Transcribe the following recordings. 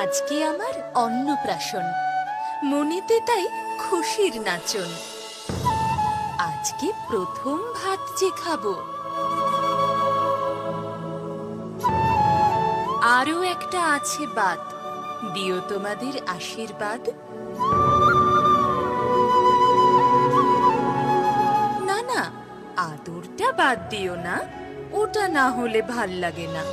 আজকে আমার অন্নপ্রাশন, মনেতে তাই খুশির নাচন। আজকে প্রথম ভাত যে খাবো, আরো একটা আছে বাদ, দিও তোমাদের আশীর্বাদ। না না, আদরটা বাদ দিও না, ওটা না হলে ভাল লাগে না।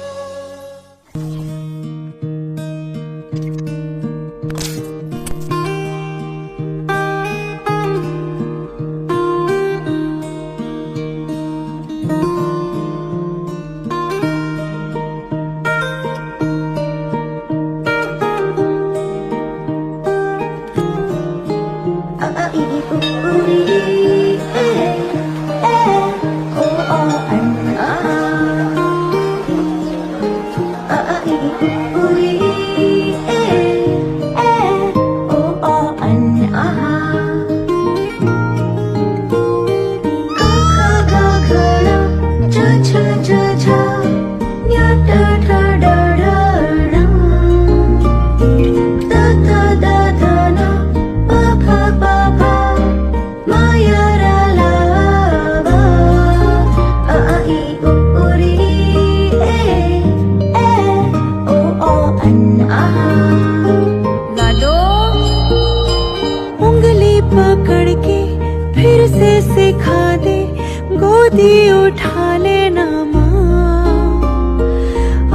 सिखा दे गोदी उठा लेना माँ,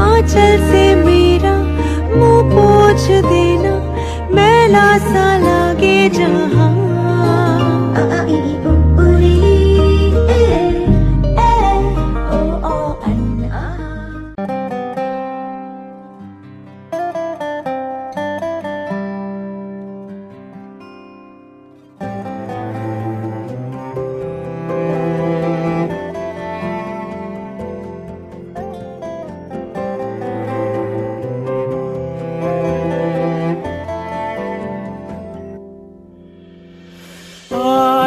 आंचल से मेरा मुंह पोंछ देना, मैला सा लागे जहाँ।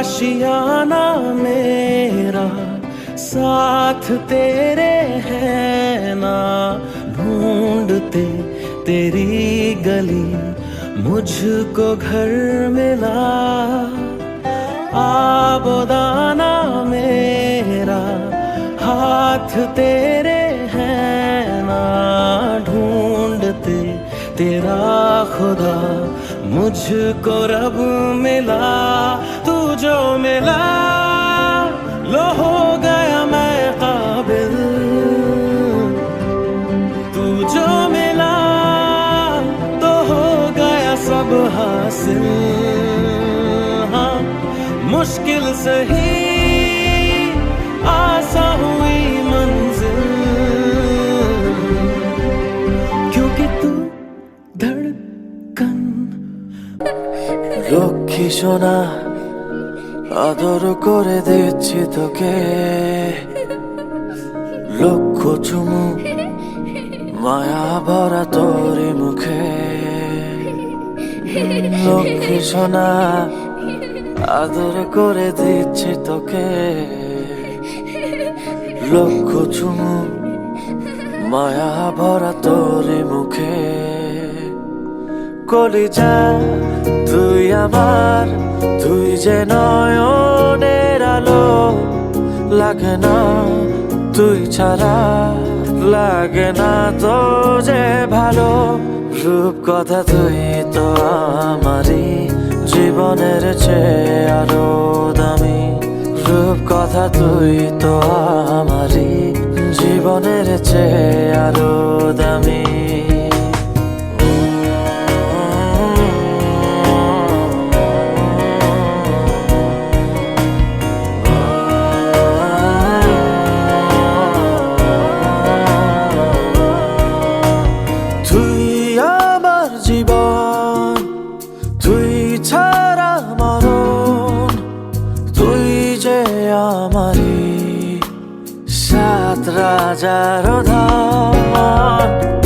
आशियाना मेरा साथ तेरे है ना, ढूंढते तेरी गली मुझको घर मिला। आबोदाना मेरा हाथ तेरे है ना, ढूंढते तेरा खुदा मुझको रब मिला। तू जो मिला लो हो गया मैं काबिल, तू जो मिला तो हो गया सब हासिल। हाँ मुश्किल सही आसा हुई मंजिल, क्योंकि तू धड़कन। লক্ষ্মী সোনা আদর করে দিচ্ছি তোকে, লক্ষ চুমু মায়া ভরা তোরি মুখে। লক্ষ্মী সোনা আদর করে দিচ্ছি তোকে, লক্ষ চুমু মায়া ভরা তোরি মুখে। কলিজা তুই আমার, তুই যে নয়নের আলো, লাগে না তুই ছাড়া, লাগে না তো যে ভালো। রূপ কথা তুই তো আমারই জীবনের চেয়ে আরো দামি, রূপ কথা তুই তো আমারই জীবনের চেয়ে আরো দামি। রাজার ধন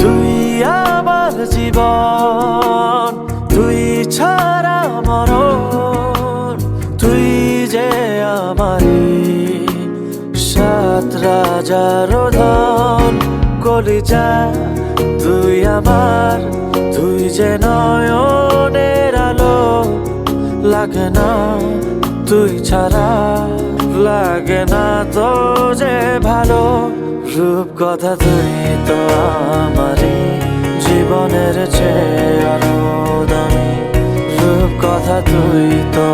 তুই আমার জীবন, তুই ছাড়া মরণ, তুই যে আমারি সাত রাজার ধন। কলিজা তুই আমার, তুই যে নয়নের আলো, লাগে না তুই ছাড়া, লাগে না তো যে ভালো। রূপ কথা তুই তো আমারই জীবনের চেয়ে আরো দামি, রূপ কথা তুই তো